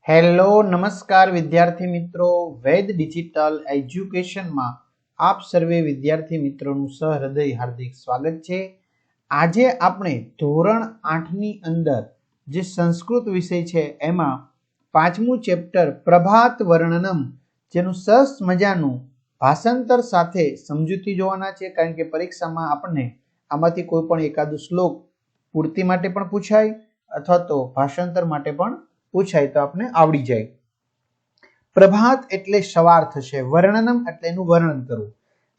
Hello નમસ્કાર વિદ્યાર્થી મિત્રો, વેદ ડિજિટલ એજ્યુકેશનમાં આપ સર્વે વિદ્યાર્થી મિત્રોનું સહૃદય હાર્દિક સ્વાગત છે. આજે આપણે ધોરણ 8ની અંદર જે સંસ્કૃત વિષય છે એમાં પાંચમું ચેપ્ટર પ્રભાત વર્ણનમ, જેનું સરસ મજાનું ભાષાંતર સાથે સમજૂતી જોવાના છે. કારણ કે પરીક્ષામાં આપણને આમાંથી કોઈ પણ એકાદું શ્લોક પૂર્તિ માટે પણ પૂછાય અથવા તો ભાષાંતર માટે પણ પૂછાય તો આપણે આવડી જાય. પ્રભાત એટલે સવાર થશે, વર્ણનમ એટલે એનું વર્ણન કરવું,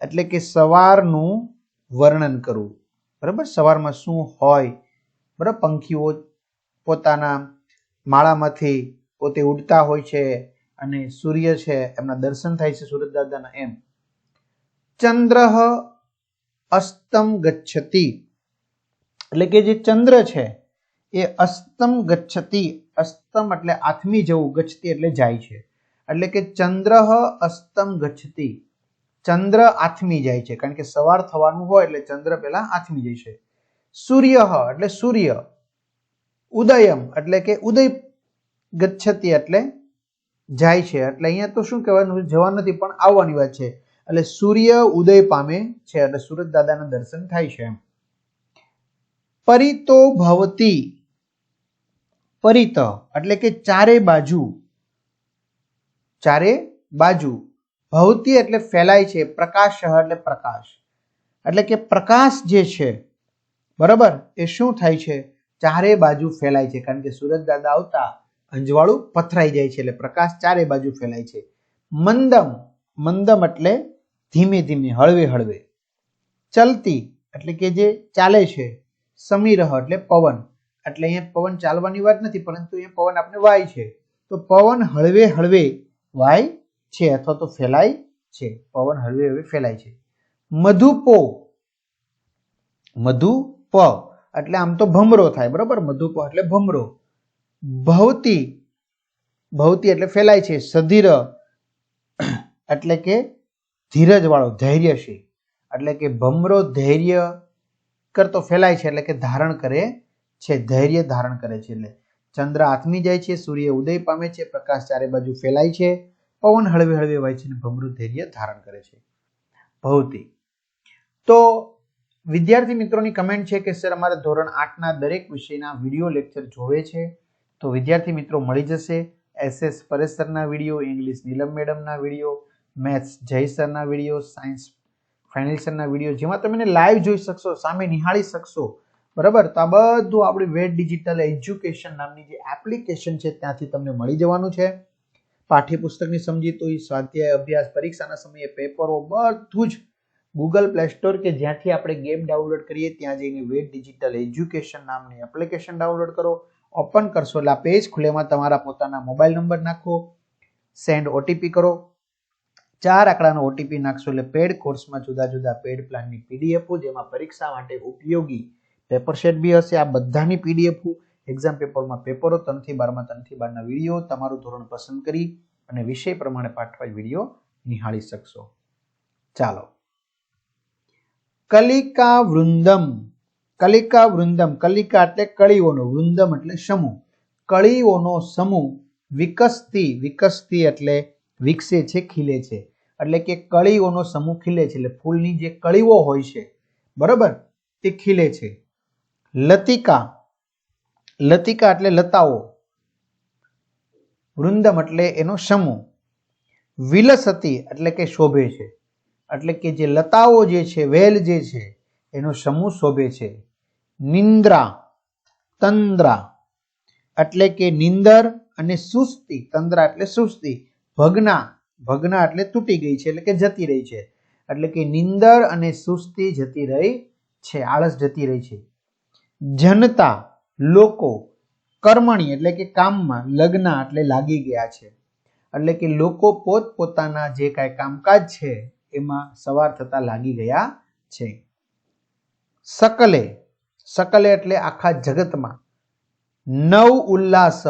એટલે કે સવારનું વર્ણન કરવું. બરાબર, સવારમાં શું હોય, બરાબર, પંખીઓ પોતાના માળામાંથી પોતે ઉડતા હોય છે અને સૂર્ય છે એમના દર્શન થાય છે, સૂરજ દાદાના. એમ ચંદ્ર અસ્તમ ગચ્છતિ, એટલે કે જે ચંદ્ર છે એ અસ્તમ ગચ્છતિ, અસ્તમ એટલે આથમી જવું, ગચ્છતિ એટલે જાય છે, એટલે કે ચંદ્ર અસ્તમ ગચ્છતિ, ચંદ્ર આથમી જાય છે. કારણ કે સવાર થવાનું હોય એટલે ચંદ્ર પહેલા આથમી જાય છે. સૂર્ય એટલે સૂર્ય, ઉદયમ એટલે કે ઉદય, ગચ્છતિ એટલે જાય છે. એટલે અહીંયા તો શું કહેવાનું, જવા નથી પણ આવવાની વાત છે. એટલે સૂર્ય ઉદય પામે છે એટલે સૂરજ દાદાના દર્શન થાય છે. એમ પરિતો ભવતી, પરિત એટલે કે ચારે બાજુ, ચારે બાજુ, ભવતી એટલે ફેલાય છે, પ્રકાશ એટલે પ્રકાશ, એટલે કે પ્રકાશ જે છે બરાબર એ શું થાય છે, ચારે બાજુ ફેલાય છે. કારણ કે સૂરજ દાદા આવતા અંજવાળું પથરાઈ જાય છે એટલે પ્રકાશ ચારે બાજુ ફેલાય છે. મંદમ, મંદમ એટલે ધીમે ધીમે, હળવે હળવે. ચલતી એટલે કે જે ચાલે છે. સમીરહ એટલે પવન, એટલે અહીંયા પવન ચાલવાની વાત નથી પરંતુ અહીંયા પવન આપણે વાય છે, તો પવન હળવે હળવે વાય છે અથવા તો ફેલાય છે, પવન હળવે હળવે ફેલાય છે. મધુપો, મધુપ એટલે આમ તો ભમરો થાય, બરાબર, મધુપ એટલે ભમરો. ભવતી, ભવતી એટલે ફેલાય છે. સધીર એટલે કે ધીરજ વાળો, ધૈર્યશીલ, એટલે કે ભમરો ધૈર્ય કરતો ફેલાય છે એટલે કે ધારણ કરે છે, ધૈર્ય ધારણ કરે છે. એટલે ચંદ્ર આથમી જાય છે, સૂર્ય ઉદય પામે છે, પ્રકાશ ચારે બાજુ ફેલાય છે, પવન હળવે હળવે વાય છે અને ભમરું ધૈર્ય ધારણ કરે છે. ભવતી. તો વિદ્યાર્થી મિત્રોની કમેન્ટ છે કે સર અમારે ધોરણ 8ના દરેક વિષયના વિડીયો લેક્ચર જોવે છે, તો વિદ્યાર્થી મિત્રો મળી જશે. SS પરેશ સરના વિડીયો, ઇંગ્લિશ નીલમ મેડમના વિડીયો, મેથ્સ જય સરના વિડીયો, સાયન્સ ફાઇનલ સરના વિડીયો, જેમાં તમે લાઈવ જોઈ શકશો, સામે નિહાળી શકશો. બરાબર, તો આ બધું આપણી વેદ ડિજિટલ એજ્યુકેશન નામની જે એપ્લિકેશન છે ત્યાંથી તમને મળી જવાનું છે. પાઠ્યપુસ્તકની સમજૂતી, સ્વાધ્યાય, અભ્યાસ, પરીક્ષાના સમયે પેપરો, બધું જ ગૂગલ પ્લે સ્ટોર કે જ્યાંથી આપણે ગેમ ડાઉનલોડ કરીએ ત્યાં જઈને વેદ ડિજિટલ એજ્યુકેશન નામની એપ્લિકેશન ડાઉનલોડ કરો. ઓપન કરશો એટલે આ પેજ ખુલે, એમાં તમારા પોતાના મોબાઈલ નંબર નાખો, સેન્ડ ઓટીપી કરો, 4 આંકડાનો ઓટીપી નાખશો એટલે પેડ કોર્સમાં જુદા જુદા પેડ પ્લાનની પીડીએફ, જેમાં પરીક્ષા માટે ઉપયોગી પેપર સેટ બી હશે. આ બધાની પીડીએફ, એક્ઝામ પેપરમાં પેપરો 3 થી 12માં 3 થી 12ના વિડીયો, તમારું ધોરણ પસંદ કરી અને વિષય પ્રમાણે પાઠવાય વિડીયો નિહાળી શકશો. ચાલો, કલિકા વૃંદમ, કલિકા વૃંદમ, કલિકા એટલે કળીઓનો, વૃંદમ એટલે સમૂહ, કળીઓનો સમૂહ. વિકસતી, વિકસતી એટલે વિકસે છે, ખીલે છે, એટલે કે કળીઓનો સમૂહ ખીલે છે, એટલે ફૂલની જે કળીઓ હોય છે બરાબર તે ખીલે છે. લતિકા, લતિકા એટલે લતાઓ, વૃંદમ એટલે એનો સમૂહ. વિલસતી એટલે કે શોભે છે, એટલે કે જે લતાઓ જે છે, વેલ જે છે એનો સમૂહ શોભે છે. નિંદ્રા, તંદ્રા એટલે કે નિંદર અને સુસ્તી, તંદ્રા એટલે સુસ્તી. ભગ્ના, ભગ્ના એટલે તૂટી ગઈ છે એટલે કે જતી રહી છે, એટલે કે નિંદર અને સુસ્તી જતી રહી છે, આળસ જતી રહી છે. જનતા, લોકો. કર્મણી એટલે કે કામમાં. લગ્ન એટલે લાગી ગયા છે, એટલે કે લોકો પોતપોતાના જે કાંઈ કામકાજ છે એમાં સવાર થતા લાગી ગયા છે. સકલે, સકલે એટલે આખા જગતમાં. નવ ઉલ્લાસઃ,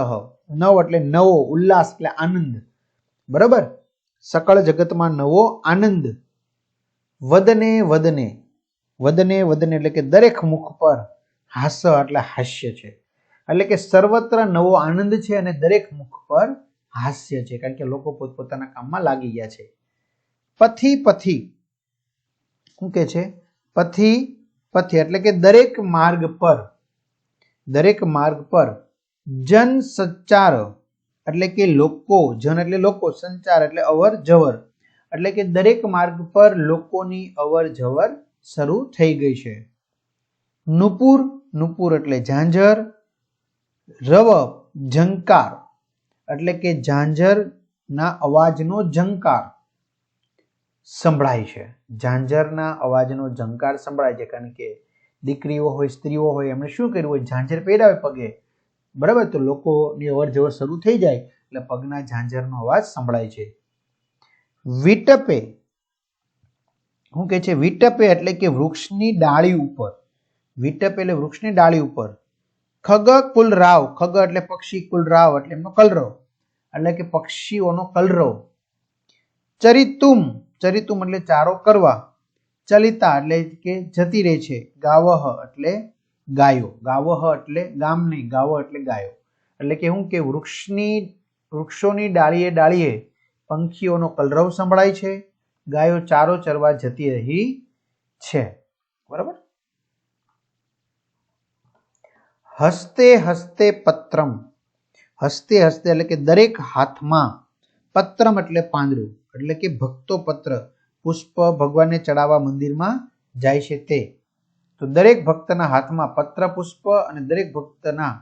નવ એટલે નવો, ઉલ્લાસ એટલે આનંદ, બરાબર, સકળ જગતમાં નવો આનંદ. વદને વદને, વદને વદને એટલે કે દરેક મુખ પર. હાસ એટલે હાસ્ય છે, એટલે કે સર્વત્ર નવો આનંદ છે અને દરેક મુખ પર હાસ્ય છે, કારણ કે લોકો પોતપોતાના કામમાં લાગી ગયા છે. પથી પથી શું કે છે? પથી પથી એટલે કે દરેક માર્ગ પર જન સંચાર એટલે કે લોકો, જન એટલે લોકો, સંચાર એટલે અવર જવર, એટલે કે દરેક માર્ગ પર લોકોની અવર જવર શરૂ થઈ ગઈ છે. નુપુર, નુપુર એટલે ઝાંઝર. રવ, ઝંકાર એટલે કે ઝાંઝરના અવાજનો ઝંકાર સંભળાય છે. ઝાંઝરના અવાજનો ઝંકાર સંભળાય છે, કારણ કે દીકરીઓ હોય, સ્ત્રીઓ હોય, એમણે શું કર્યું હોય? ઝાંઝર પહેરાવે પગે, બરાબર? તો લોકોની અવર જવર શરૂ થઈ જાય એટલે પગના ઝાંઝરનો અવાજ સંભળાય છે. વિટપે, શું કે છે? વિટપે એટલે કે વૃક્ષની ડાળી ઉપર. વિટપે એટલે વૃક્ષની ડાળી ઉપર. ખગ કુલરાવ, ખગ એટલે પક્ષી, કુલરાવ એટલે એમનો કલરવ, એટલે કે પક્ષીઓનો કલરવ. ચરિતુમ, ચરિતુમ એટલે ચારો કરવા. ચલિતા એટલે કે જતી રહે છે. ગાવહ એટલે ગાયો, ગાવહ એટલે ગામ નહીં, ગાવ એટલે ગાયો, એટલે કે શું કે વૃક્ષોની ડાળીએ પંખીઓનો કલરવ સંભળાય છે, ગાયો ચારો ચરવા જતી રહી છે. બરાબર. હસ્તે હસ્તે પત્રમ, હસ્તે હસ્તે એટલે કે દરેક હાથમાં. પત્રમ એટલે પાંદડું, એટલે કે ભક્તો પત્ર, પુષ્પ ભગવાનને ચડાવવા મંદિરમાં જાય છે તે. તો દરેક ભક્તના હાથમાં પત્ર પુષ્પ અને દરેક ભક્તના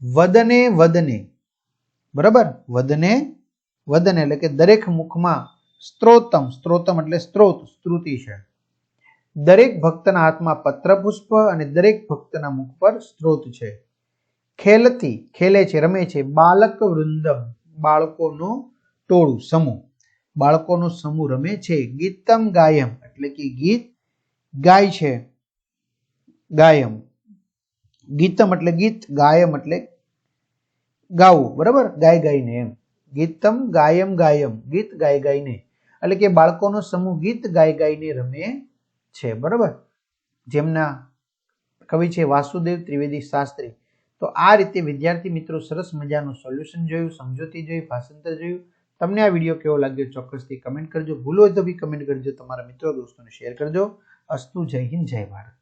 વદને વદને, બરાબર, વદને વદને એટલે કે દરેક મુખમાં સ્ત્રોતમ, સ્ત્રોતમ એટલે સ્ત્રોત, સ્તુતિ છે. દરેક ભક્તના હાથમાં પત્ર પુષ્પ અને દરેક ભક્તના મુખ પર સ્ત્રોત છે. ખેલતી, ખેલે છે, રમે છે. બાલક વૃંદમ, બાળકોનો ટોળું, સમૂહ, બાળકોનો સમૂહ રમે છે. ગીતમ ગાયમ એટલે કે ગીત ગાય છે. ગાયમ, ગીતમ એટલે ગીત, ગાયમ એટલે ગાવું, બરાબર, ગાય ગાઈને એમ. ગીતમ ગાયમ ગાયમ, ગીત ગાય ગાઈને, એટલે કે બાળકોનો સમૂહ ગીત ગાય ગાઈને રમે છે. બરાબર. જેમના કવિ છે વાસુદેવ ત્રિવેદી શાસ્ત્રી. તો આ રીતે વિદ્યાર્થી મિત્રો સરસ મજાનું સોલ્યુશન જોયું, સમજૂતી જોઈ, ભાષાંતર જોયું. તમને આ વિડીયો કેવો લાગ્યો ચોક્કસથી કમેન્ટ કરજો. ભૂલો હોય તો બી કમેન્ટ કરજો. તમારા મિત્રો દોસ્તોને શેર કરજો. અસ્તુ. જય હિન્દ, જય ભારત.